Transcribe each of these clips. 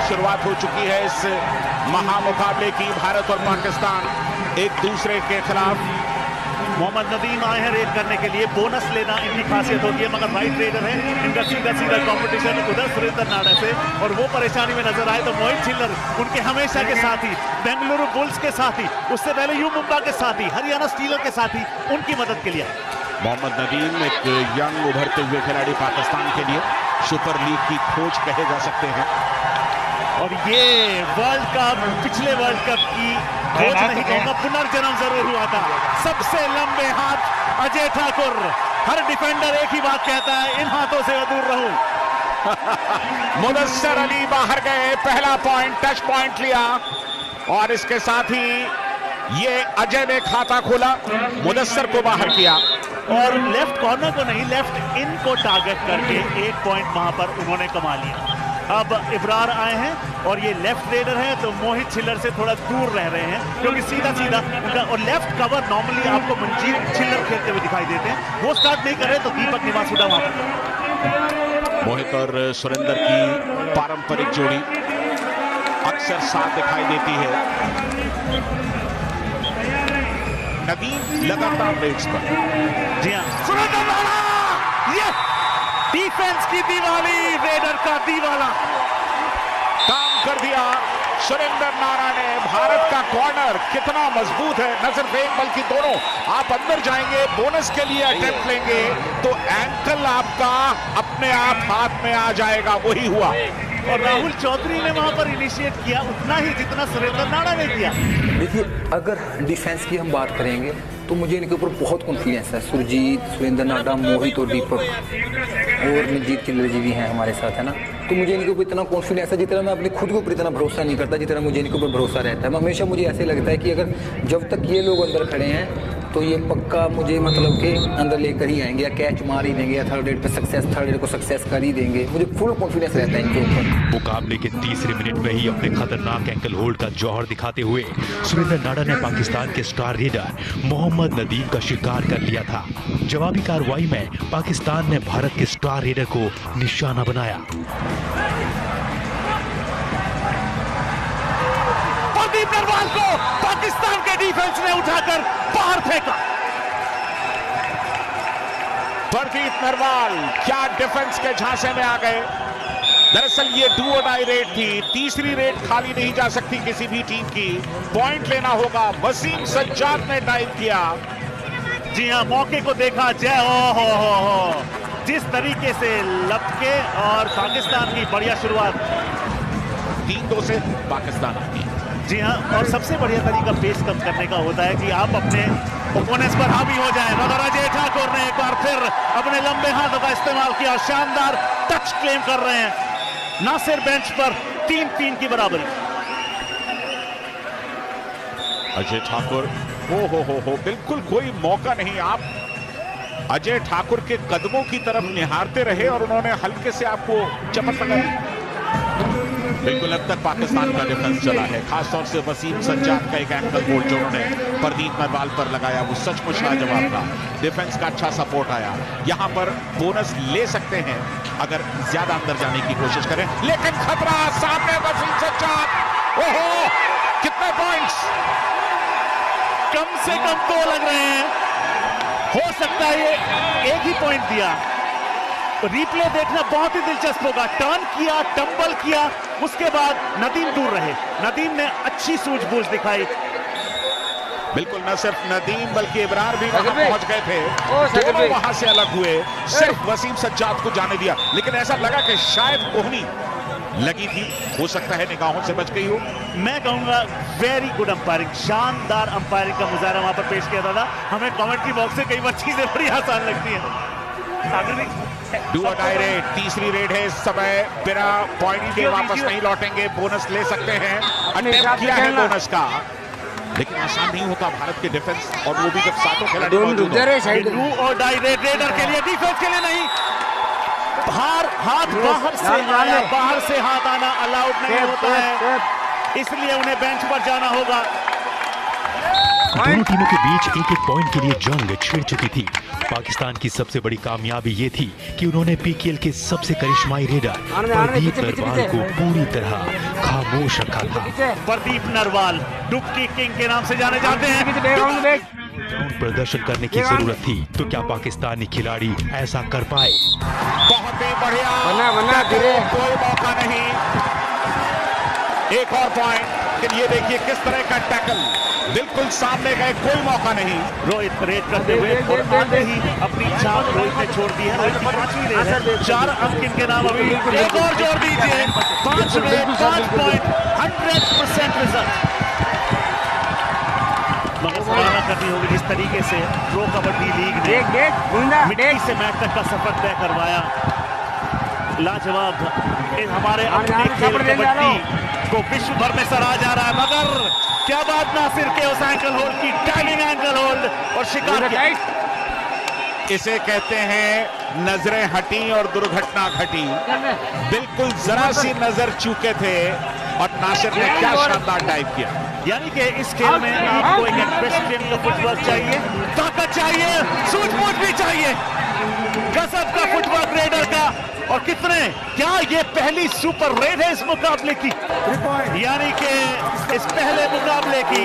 शुरुआत हो चुकी है इस महामुकाबले की। भारत और पाकिस्तान एक दूसरे के खिलाफ। मोहम्मद नदीम आए हैं रेड करने के लिए, बोनस लेना इनकी खासियत होती है, मगर राइट रेडर है, इनका सीधा सीधा कंपटीशन उधर सुरेंद्र नाडा से, और वो परेशानी में नजर आए तो मोहित छिल्लर उनके हमेशा के साथी, बेंगलुरु बुल्स के साथी, उससे पहले यू मुंबा के साथी, हरियाणा स्टीलर के साथी, उनकी मदद के लिए। मोहम्मद नदीम एक यंग उभरते हुए खिलाड़ी पाकिस्तान के लिए सुपर लीग की खोज कहे जा सकते हैं। और ये वर्ल्ड कप, पिछले वर्ल्ड कप की खोज नहीं कहूंगा, पुनर्जन्म जरूर हुआ था। सबसे लंबे हाथ अजय ठाकुर। हर डिफेंडर एक ही बात कहता है, इन हाथों से मैं दूर रहूं। मुदस्सिर अली बाहर गए, पहला पॉइंट, टच पॉइंट लिया, और इसके साथ ही ये अजय ने खाता खोला, मुदस्सिर को बाहर किया, और लेफ्ट कॉर्नर को नहीं, लेफ्ट इन को टारगेट करके एक पॉइंट वहां पर उन्होंने कमा लिया। अब इब्रार आए हैं और ये लेफ्ट रेडर है, तो मोहित छिल्लर से थोड़ा दूर रह रहे हैं, क्योंकि सीधा सीधा उनका, और लेफ्ट कवर नॉर्मली आपको मंजीत छिल्लर खेलते हुए दिखाई देते हैं, वो स्टार्ट नहीं कर रहे, तो दीपक निवासुदा वहां पर। मोहित और सुरेंद्र की पारंपरिक जोड़ी अक्सर साथ दिखाई देती है। नदीम लगातार रेड्स पर। जी हाँ, सुरेंद्र नाडा, ये डिफेंस की दीवाली, रेडर का दीवाला काम कर दिया सुरेंद्र नाडा ने। भारत का कॉर्नर कितना मजबूत है, न सिर्फ एक बल्कि दोनों। आप अंदर जाएंगे, बोनस के लिए अटेम्प्ट लेंगे, तो एंकल आपका अपने आप हाथ में आ जाएगा, वही हुआ। और राहुल चौधरी ने वहां पर इनिशिएट किया उतना ही जितना सुरेंद्र नाडा ने किया। देखिए, अगर डिफेंस की हम बात करेंगे तो मुझे इनके ऊपर बहुत कॉन्फिडेंस है। सुरजीत, सुरेंद्र नाडा, मोहित और दीपक, और मंजीत चिल्लर जी भी हैं हमारे साथ, है ना। तो मुझे इनके ऊपर इतना कॉन्फिडेंस है, जितना मैं अपने खुद के ऊपर इतना भरोसा नहीं करता, जितना मुझे इनके ऊपर भरोसा रहता है। हमेशा मुझे ऐसे लगता है कि अगर जब तक ये लोग अंदर खड़े हैं तो ये पक्का मुझे मतलब कि अंदर लेकर ही आएंगे, या कैच मार ही देंगे, या थर्ड रेड पे सक्सेस, थर्ड रेड को सक्सेस कर ही देंगे। मुझे फुल कॉन्फिडेंस रहता है इनके ऊपर। मुकाबले के तीसरे मिनट में ही अपने खतरनाक एंकल होल्ड का जौहर दिखाते हुए सुरेंद्र नाडा ने पाकिस्तान के स्टार रेडर मोहम्मद नदीम का शिकार कर लिया था। जवाबी कार्रवाई में पाकिस्तान ने भारत के स्टार रेडर को निशाना बनाया। प्रदीप नरवाल को पाकिस्तान के डिफेंस ने उठाकर बाहर फेंका। प्रदीप नरवाल क्या डिफेंस के झांसे में आ गए। दरअसल ये डू और डाई रेड थी, तीसरी रेड खाली नहीं जा सकती किसी भी टीम की, पॉइंट लेना होगा। वसीम सज्जाद ने डाइव किया। जी हाँ, मौके को देखा जय, हो जिस तरीके से लपके, और पाकिस्तान की बढ़िया शुरुआत। 3-2 से पाकिस्तान आती। जी हाँ, और सबसे बढ़िया तरीका पेस कम करने का होता है कि आप अपने ओपोनेंट्स पर हावी हो जाएं। मगर अजय ठाकुर ने एक बार फिर अपने लंबे हाथों का इस्तेमाल किया, शानदार टच क्लेम कर रहे हैं। नासिर बेंच पर 3-3 की बराबरी। अजय ठाकुर, हो बिल्कुल कोई मौका नहीं। आप अजय ठाकुर के कदमों की तरफ निहारते रहे और उन्होंने हल्के से आपको चपत लगाई। बिल्कुल अब तक पाकिस्तान का डिफेंस चला है, खासतौर से वसीम सज्जाद का एक एंकल होल्ड जो उन्होंने प्रदीप नरवाल पर लगाया, वो सचमुच लाजवाब था। डिफेंस का अच्छा सपोर्ट आया। यहां पर बोनस ले सकते हैं अगर ज्यादा अंदर जाने की कोशिश करें, लेकिन खतरा सामने। वसीम सज्जाद, ओहो, कितने पॉइंट्स? कम से कम 2 लग रहे हैं, हो सकता है ये एक ही पॉइंट दिया। रिप्ले देखना बहुत ही दिलचस्प होगा। टर्न किया, टंबल किया, उसके बाद नदीम दूर रहे। नदीम ने अच्छी सूझबूझ दिखाई। बिल्कुल, न सिर्फ नदीम बल्कि इब्रार भी वहां पहुंच गए थे, दोनों वहां से अलग हुए, सिर्फ वसीम सज्जाद को जाने दिया। लेकिन ऐसा लगा कि शायद कोहनी लगी थी, हो सकता है निगाहों से बच गई हो। मैं कहूंगा वेरी गुड अंपायरिंग, शानदार अंपायरिंग का मुजाहरा वहां पर पेश किया था। हमें कमेंट्री बॉक्स से कई बार चीजें बड़ी आसान लगती है। डू और डाई रेड, तीसरी रेड है इस समय, बिना पॉइंट के वापस नहीं लौटेंगे, बोनस ले सकते हैं। अटेम्प्ट किया है बोनस का, लेकिन आसान नहीं होता भारत के डिफेंस, और वो भी जब सातों खिलाड़ी मौजूद हैं। डू और डाई रेड, रेडर के लिए, डिफेंस के लिए नहीं। हाथ बाहर से आया, बाहर से हाथ आना अलाउड नहीं होता है, इसलिए उन्हें बेंच पर जाना होगा। दोनों टीमों के बीच एक एक पॉइंट के लिए जंग छिड़ चुकी थी। पाकिस्तान की सबसे बड़ी कामयाबी ये थी कि उन्होंने पीकेएल के सबसे करिश्माई रेडर प्रदीप नरवाल को पूरी तरह खामोश रखा था। प्रदीप नरवाल डुबकी किंग के नाम से जाने जाते हैं। प्रदर्शन करने की जरूरत थी, तो क्या पाकिस्तानी खिलाड़ी ऐसा कर पाए? बहुत ही बढ़िया, कोई मौका नहीं। एक और पॉइंट। ये देखिए किस तरह का टैकल, बिल्कुल सामने गए, कोई मौका नहीं। रोहित रेड करते हुए और आते ही अपनी छाप रोहित ने छोड़ दी है। रोहित की 5वीं रेड है, 4 अंक इनके नाम। अभी एक और जोड़ दीजिए, 5 रेड, 5 पॉइंट, 100% रिजल्ट। मगर सराहना करनी होगी जिस तरीके से प्रो कबड्डी लीग ने मिट्टी से मैच तक का सफर तय करवाया। लाजवाब हमारे अपने खेल कबड्डी को विश्व भर में सराहा जा रहा है। मगर क्या बात नासिर के उस एंकल होल्ड की, टाइमिंग एंकल होल्ड और शिकार किया। इसे कहते हैं नजरें हटी और दुर्घटना घटी। बिल्कुल जरा सी नजर चूके थे और नासिर ने क्या शानदार डाइव किया। यानी कि इस खेल में आपको एक एक्सप्रेशन का फुटवर्क चाहिए, ताकत चाहिए, सूझबूझ भी चाहिए, गजब का फुटवर्क रेडर का। और कितने, क्या ये पहली सुपर रेड है इस मुकाबले की? यानी कि इस पहले मुकाबले की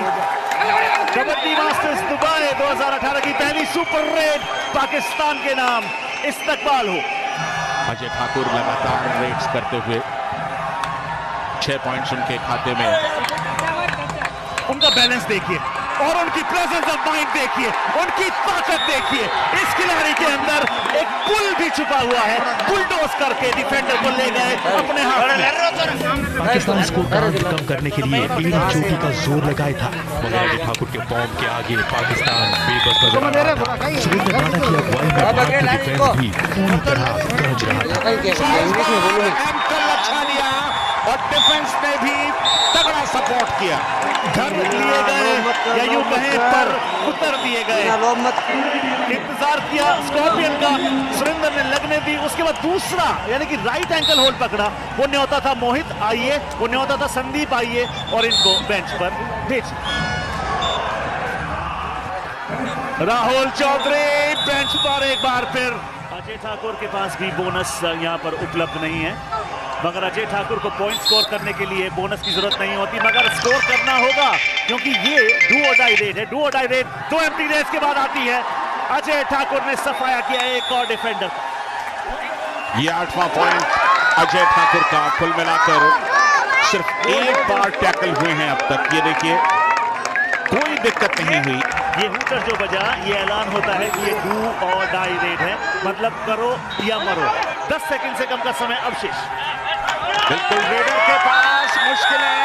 कबड्डी मास्टर्स दुबई 2018 की पहली सुपर रेड पाकिस्तान के नाम इस्तकबाल हो। अजय ठाकुर लगातार रेड्स करते हुए 6 पॉइंट्स उनके खाते में। उनका बैलेंस देखिए और उनकी प्रेजेंस ऑफ माइंड देखिए, उनकी ताकत देखिए। इस खिलाड़ी के अंदर एक पुल भी छुपा हुआ है, बुलडोज करके डिफेंडर को ले गए अपने हाथ में। पाकिस्तान स्कोर काउंट कम करने के लिए एड़ी चोटी का जोर लगाया था, मगर अजय ठाकुर के फॉर्म के आगे पाकिस्तान बेबस नजर आ रहा था। सुरेंद्र नाडा की अगुवाई में भारतीय डिफेंस भी पूरी तरह गरज रहा था। अच्छा लिया और डिफेंस ने भी तगड़ा सपोर्ट किया। घर लिए गए या यूं कहें पर उतर दिए गए। इंतजार किया स्कॉर्पियन का, सुरेंद्र ने लगने दी। उसके बाद दूसरा यानी कि राइट एंकल होल्ड पकड़ा। वो न्योता था मोहित आइए, वो न्योता था संदीप आइए और इनको बेंच पर भेज। राहुल चौधरी बेंच पर एक बार फिर। अजय ठाकुर के पास भी बोनस यहां पर उपलब्ध नहीं है, मगर अजय ठाकुर को पॉइंट स्कोर करने के लिए बोनस की जरूरत नहीं होती, मगर स्कोर करना होगा क्योंकि ये डू और डाई रेड है। डू और डाई रेड 2 एम्प्टी रेड्स के बाद आती है। अजय ठाकुर ने सफाया किया एक और डिफेंडर। ये 8वां पॉइंट अजय ठाकुर का। कुल मिलाकर सिर्फ एक बार टैकल हुए हैं अब तक। ये देखिए कोई दिक्कत नहीं हुई। ये हूटर जो बजा, ये ऐलान होता है कि ये डू और डाई रेड है, मतलब करो या मरो। 10 सेकंड से कम का समय अवशेष। बिल्कुल रेडर के पास मुश्किलें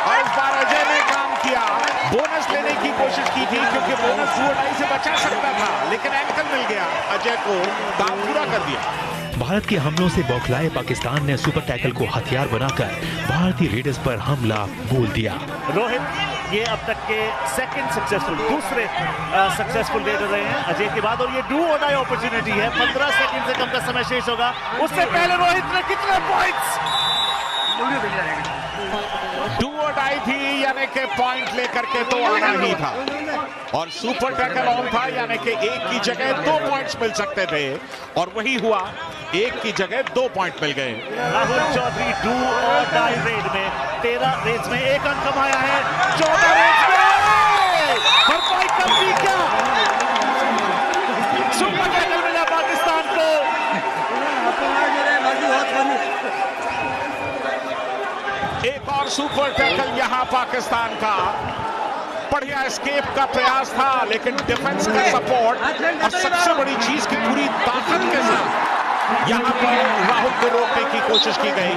और इस बार अजय ने काम किया। बोनस लेने की कोशिश की थी क्योंकि बोनस 2 से बचा सकता था, लेकिन एंकल मिल गया। अजय को काम पूरा कर दिया। भारत के हमलों से बौखलाए पाकिस्तान ने सुपर टैकल को हथियार बनाकर भारतीय रेडर्स पर हमला बोल दिया। रोहित ये अब तक के दूसरे सक्सेसफुल रेडर रहे हैं अजय के बाद, और ये डू और डाई अपॉर्चुनिटी है। 15 सेकंड से कम का समय शेष होगा। उससे पहले रोहित ने कितने पॉइंट्स? डू और डाई थी, यानी कि पॉइंट लेकर के तो आना ही था और सुपर टैकल ऑन था, यानी कि एक की जगह 2 पॉइंट्स मिल सकते थे और वही हुआ। एक की जगह 2 पॉइंट मिल गए। राहुल चौधरी डू और डाई रेड में 13 रेड्स में 1 अंक कमाया है। 14 रेड्स में भरपाई कर दी क्या? सुपर टैकल मिला पाकिस्तान को। एक और सुपर टैकल यहां पाकिस्तान का। बढ़िया एस्केप का प्रयास था, लेकिन डिफेंस का सपोर्ट और सबसे बड़ी चीज की पूरी ताकत के साथ यहां पर राहुल को रोकने की कोशिश की गई।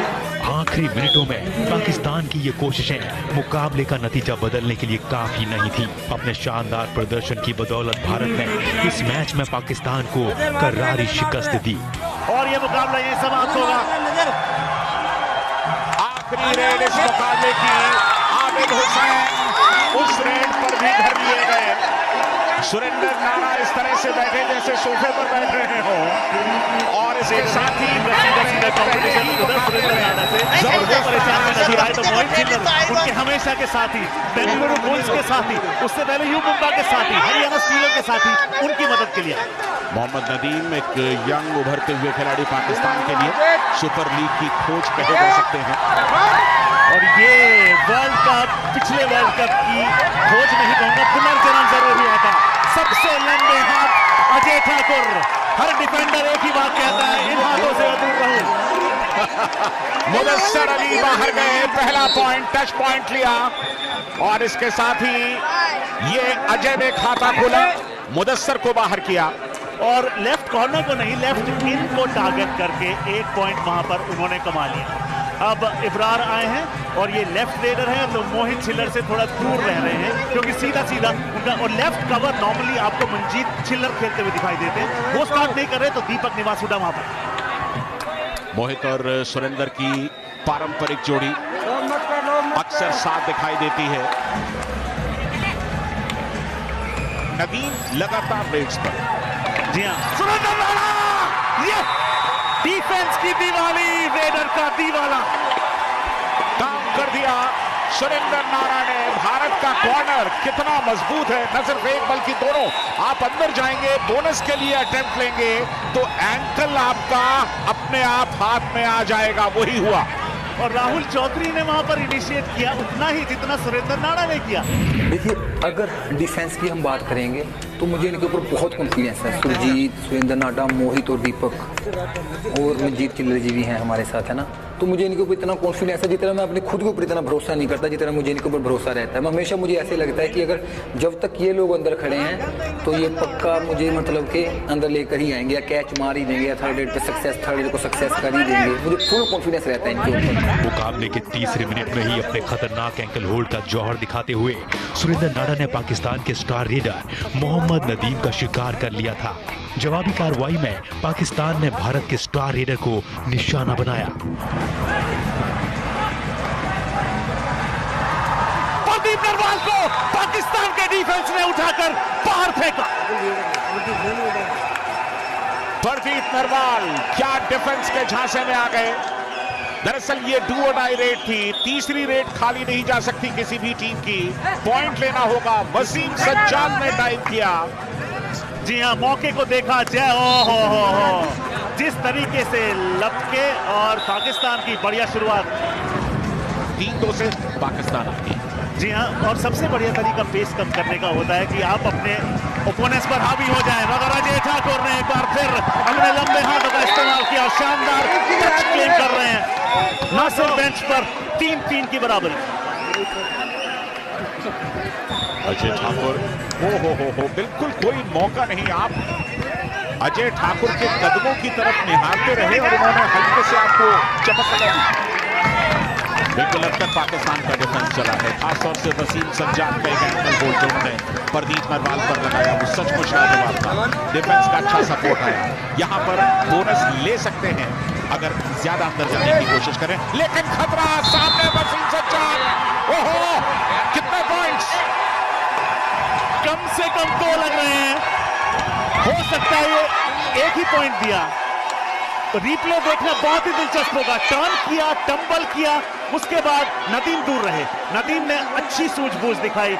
आखिरी मिनटों में पाकिस्तान की ये कोशिशें मुकाबले का नतीजा बदलने के लिए काफी नहीं थी। अपने शानदार प्रदर्शन की बदौलत भारत ने इस मैच में पाकिस्तान को करारी शिकस्त दी और ये मुकाबला यहीं समाप्त होगा। आखिरी रेड इस मुकाबले की। आबिद हुसैन उस रेड पर भी घर लिए गए। सुरेंद्र नाडा इस तरह से बैठे जैसे सोफे पर बैठ रहे हो और इसके साथ ही का कंपटीशन उधर सुरेंद्र नाडा से जबरदस्त परेशान में नजर आए। तो मोहित छिल्लर उनके हमेशा के साथी, बेंगलुरु बुल्स के साथी, उससे पहले यू मुंबा के साथी, हरियाणा स्टीलर के साथी, उनकी मदद के लिए मोहम्मद नदीम एक यंग उभरते हुए खिलाड़ी पाकिस्तान के लिए सुपर लीग की खोज कहे जा सकते हैं। और ये वर्ल्ड कप, पिछले वर्ल्ड कप की खोज नहीं कहूंगा, पुनर्जन्म जरूर हुआ था। सबसे लंबे हाथ अजय ठाकुर। हर डिफेंडर एक ही बात कहता है, इन हाथों से दूर रहूं। मुदस्सर अली बाहर गए, पहला पॉइंट, टच पॉइंट लिया और इसके साथ ही ये अजय ने खाता खोला, मुदस्सर को बाहर किया और लेफ्ट कॉर्नर को नहीं, लेफ्ट इन को टारगेट करके एक पॉइंट वहां पर उन्होंने कमा लिया। अब इब्रार आए हैं और ये लेफ्ट रेडर है, तो मोहित छिल्लर से थोड़ा दूर रह रहे हैं क्योंकि सीधा सीधा उनका, और लेफ्ट कवर नॉर्मली आपको मनजीत छिल्लर खेलते हुए दिखाई देते हैं, वो स्टार्ट नहीं कर रहे तो दीपक निवासुडा वहां पर। मोहित और सुरेंद्र की पारंपरिक जोड़ी अक्सर साथ दिखाई देती है। नदीम लगातार रेड्स पर। जी हाँ, सुरेंद्र नाडा, ये डिफेंस की दिवाली, रेडर का दीवाला काम कर दिया सुरेंद्र नाडा ने। भारत का कॉर्नर कितना मजबूत है, न सिर्फ एक बल्कि दोनों। आप अंदर जाएंगे, बोनस के लिए अटेम्प्ट लेंगे तो एंकल आपका अपने आप हाथ में आ जाएगा, वही हुआ। और राहुल चौधरी ने वहां पर इनिशिएट किया उतना ही जितना सुरेंद्र नाडा ने किया। देखिए, अगर डिफेंस की हम बात करेंगे तो मुझे इनके ऊपर बहुत कॉन्फिडेंस है। सुरजीत, सुरेंद्र नाडा, मोहित और दीपक और मनजीत चिल्लर जी भी हैं हमारे साथ, है ना। तो मुझे इनके ऊपर इतना कॉन्फिडेंस है, जितना मैं अपने खुद के ऊपर इतना भरोसा नहीं करता, जितना मुझे इनके ऊपर भरोसा रहता है। हमेशा मुझे ऐसे लगता है कि अगर जब तक ये लोग अंदर खड़े हैं तो ये पक्का मुझे मतलब कि अंदर लेकर ही आएंगे, या कैच मार ही देंगे, या थर्ड रेड पे सक्सेस, थर्ड रेड को सक्सेस कर ही देंगे। मुझे फुल कॉन्फिडेंस रहता है इनके ऊपर। मुकाबले के तीसरे मिनट में ही अपने खतरनाक एंकल होल्ड का जौहर दिखाते हुए सुरेंद्र नाडा ने पाकिस्तान के स्टार रेडर मोहम्मद नदीम का शिकार कर लिया था। जवाबी कार्रवाई में पाकिस्तान ने भारत के स्टार रेडर को निशाना बनाया। प्रदीप नरवाल को पाकिस्तान के डिफेंस ने उठाकर बाहर फेंका। प्रदीप नरवाल क्या डिफेंस के झांसे में आ गए। दरअसल ये डू और डाई रेड थी, तीसरी रेड खाली नहीं जा सकती किसी भी टीम की, पॉइंट लेना होगा। वसीम सज्जाद ने डाइव किया। जी हाँ, मौके को देखा जय, ओ हो जिस तरीके से लपके, और पाकिस्तान की बढ़िया शुरुआत 3-2 से पाकिस्तान आती। जी हाँ, और सबसे बढ़िया तरीका पेस कम करने का होता है कि आप अपने ओपोनेंट्स पर हावी हो जाएं। मगर अजय ठाकुर ने एक बार फिर अपने लंबे हाथों का इस्तेमाल किया, शानदार टच क्लेम कर रहे हैं। ना सिर्फ बेंच पर 3-3 की बराबरी। अजय ठाकुर, हो बिल्कुल कोई मौका नहीं। आप अजय ठाकुर के कदमों की तरफ निहारते रहे और उन्होंने हल्के से आपको चमक लगा दी। बिल्कुल अब तक पाकिस्तान का डिफेंस चला है, खासतौर से वसीम सज्जाद का एक एंकल होल्ड जो उन्होंने प्रदीप नरवाल पर लगाया, वो सचमुच लाजवाब था। डिफेंस का अच्छा सपोर्ट आया। यहाँ पर बोनस ले सकते हैं अगर ज्यादा अंदर जाने की कोशिश करें, लेकिन खतरा सामने। वसीम सज्जाद, ओहो कितने पॉइंट्स, कम से कम 2 लग रहे हैं, हो सकता है ये एक ही पॉइंट दिया। रिप्ले देखना बहुत ही दिलचस्प होगा। टर्न किया, टंबल किया, उसके बाद नदीम दूर रहे। नदीम ने अच्छी सूझबूझ दिखाई।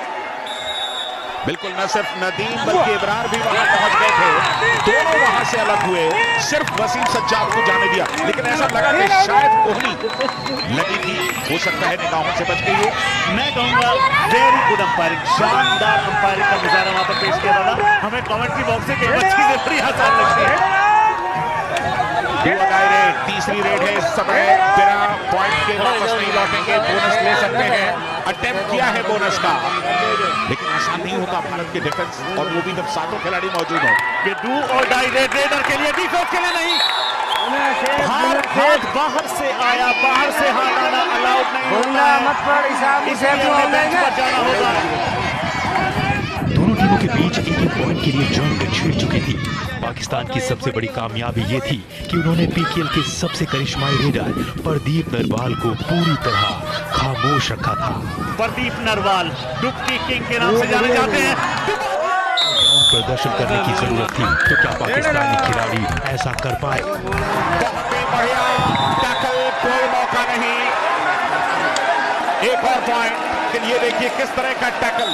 बिल्कुल, न सिर्फ नदीम बल्कि इब्रार भी वहां पहुंच गए थे, दोनों वहां से अलग हुए, सिर्फ वसीम सज्जाद को जाने दिया। लेकिन ऐसा लगा कि शायद कोहली लगी थी, हो सकता है निगाहों से बच गई हो। मैं कहूंगा वेरी गुड अंपायरिंग, शानदार अंपायरिंग का नजारा वहां पर पेश किया था। हमें कमेंट्री बॉक्स से कई चीजें बड़ी आसान लगती है। तीसरी रेड है, सबने बिना पॉइंट के वापस नहीं लौटेंगे, बोनस ले सकते हैं। अटेम्प्ट किया है बोनस का, लेकिन आसान नहीं होता भारत के डिफेंस, और वो भी जब 7 खिलाड़ी मौजूद हो। ये डू और डाई रेडर के लिए, डिफेंस के लिए नहीं। हाथ बाहर से आया, बाहर से हाथ आना अलाउड नहीं होता है, इसलिए हमें बेंच पर जाना होगा। दोनों टीमों के बीच एक पॉइंट के लिए जंग छिड़ चुकी थी। पाकिस्तान की सबसे बड़ी कामयाबी ये थी कि उन्होंने पीकेएल के सबसे करिश्माई रेडर प्रदीप नरवाल को पूरी तरह खामोश रखा था। प्रदीप नरवाल डुबकी किंग के नाम से जाने जाते हैं। प्रदर्शन करने की जरूरत थी, तो क्या पाकिस्तानी खिलाड़ी ऐसा कर पाए? बहुत ही बढ़िया टैकल, कोई मौका नहीं। एक और पॉइंट। ये देखिए किस तरह का टैकल,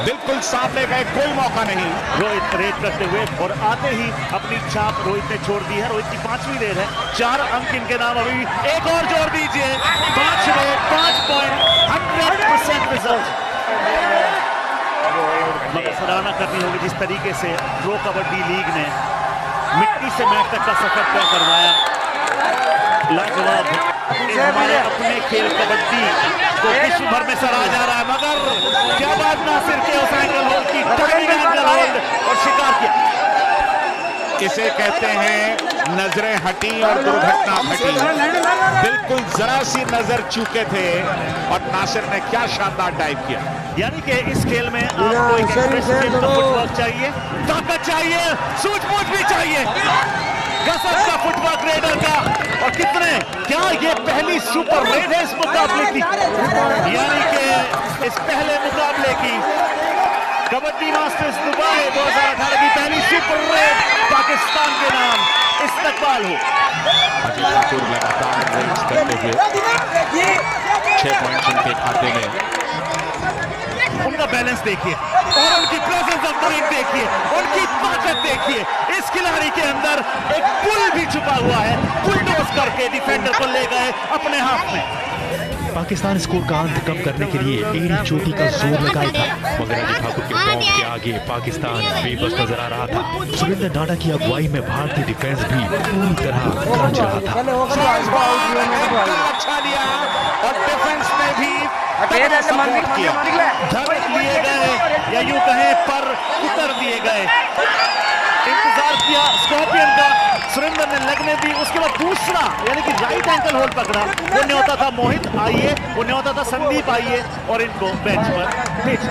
बिल्कुल सामने गए, कोई मौका नहीं। रोहित रेड करते हुए और आते ही अपनी छाप रोहित ने छोड़ दी है। रोहित की 5वीं रेड है, 4 अंक इनके नाम अभी भी। एक और जोड़ दीजिए, 5 रेड, 5 पॉइंट, 100% रिजल्ट। मगर सराहना करनी होगी जिस तरीके से प्रो कबड्डी लीग ने मिट्टी से मैच तक का सफर तय करवाया। लाजवाब। हमारे अपने खेल कबड्डी को विश्व भर में सराहा जा रहा है, मगर क्या बात नासिर के उस एंगल होल्ड की, टाइमिंग एंगल होल्ड और शिकार किया। इसे कहते हैं नजरें हटी और दुर्घटना घटी। बिल्कुल जरा सी नजर चूके थे और नासिर ने क्या शानदार डाइव किया। यानी कि इस खेल में आपको एक एक्सप्रेसिव फुटवर्क चाहिए, ताकत चाहिए, सूझबूझ भी चाहिए, गजब का फुटवर्क रेडर का। और कितने, क्या ये पहली सुपर रेड है इस मुकाबले की? यानी कि इस पहले मुकाबले की कबड्डी मास्टर्स दुबई 2018 की पहली सुपर रेड पाकिस्तान के नाम इस्तकबाल हो। अजय ठाकुर लगातार रेड्स करते हुए 6 पॉइंट्स उनके खाते में। उनका बैलेंस देखिए और उनकी प्रेजेंस ऑफ माइंड देखिए, उनकी ताकत देखिए। इस खिलाड़ी के अंदर एक पुल भी छुपा हुआ है, बुलडोज करके डिफेंडर को ले गए अपने हाथ में। पाकिस्तान स्कोर का अंत कम करने के लिए एड़ी चोटी का जोर लगाया था, मगर अजय ठाकुर के बॉम्ब के आगे पाकिस्तान बेबस नजर आ रहा था। सुरेंद्र नाडा की अगुवाई में भारतीय डिफेंस भी पूरी तरह गरज रहा था। अच्छा लिया और डिफेंस में भी सपोर्ट किया। धड़क लिए गए या यूं कहें पर उतर दिए गए। इंतजार किया स्कॉर्पियन का, सुरेंद्र ने लगने दी। उसके बाद दूसरा यानी कि राइट एंकल होल्ड पकड़ा। वो न्योता था मोहित आइए, वो न्योता था संदीप आइए और इनको बेंच पर भेज।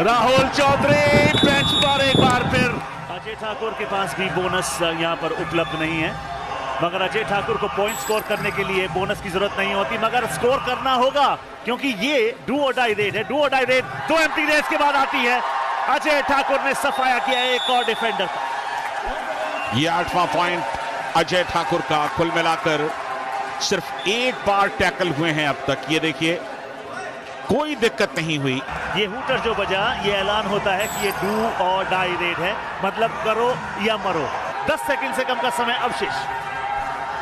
राहुल चौधरी बेंच पर एक बार फिर। अजय ठाकुर के पास भी बोनस यहां पर उपलब्ध नहीं है, मगर अजय ठाकुर को पॉइंट स्कोर करने के लिए बोनस की जरूरत नहीं होती, मगर स्कोर करना होगा क्योंकि ये डू और डाई रेड है। डू और डाई रेड 2 एम्प्टी रेड्स के बाद आती है। अजय ठाकुर ने सफाया किया एक और डिफेंडर का। ये 8वां पॉइंट अजय ठाकुर का। कुल मिलाकर सिर्फ एक बार टैकल हुए हैं अब तक। ये देखिए कोई दिक्कत नहीं हुई। ये हूटर जो बजा, ये ऐलान होता है कि ये डू और डाई रेड है, मतलब करो या मरो। 10 सेकंड से कम का समय अवशेष।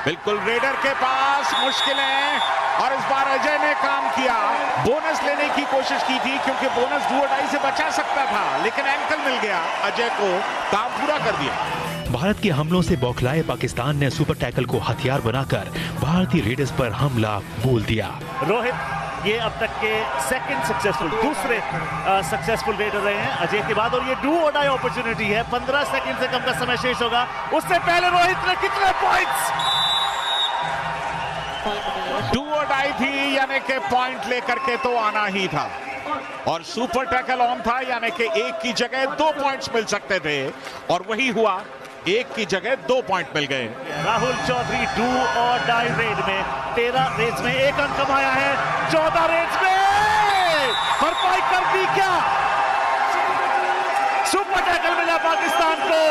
बिल्कुल रेडर के पास मुश्किलें और इस बार अजय ने काम किया। बोनस लेने की कोशिश की थी क्योंकि बोनस डू और डाई से बचा सकता था, लेकिन एंकल मिल गया। अजय को काम पूरा कर दिया। भारत के हमलों से बौखलाए पाकिस्तान ने सुपर टैकल को हथियार बनाकर भारतीय रेडर्स पर हमला बोल दिया। रोहित ये अब तक के दूसरे सक्सेसफुल रेडर रहे हैं अजय के बाद, और ये डू और डाई अपॉर्चुनिटी है। 15 सेकंड से कम का समय शेष होगा। उससे पहले रोहित ने कितने पॉइंट्स? डू और डाई थी, यानी कि पॉइंट लेकर के तो आना ही था, और सुपर टैकल ऑन था, यानी कि एक की जगह 2 पॉइंट्स मिल सकते थे, और वही हुआ। एक की जगह 2 पॉइंट मिल गए। राहुल चौधरी डू और डाई रेड में 13 रेड्स में 1 अंक कमाया है। 14 रेड्स में भरपाई कर दी क्या? सुपर टैकल मिला पाकिस्तान को।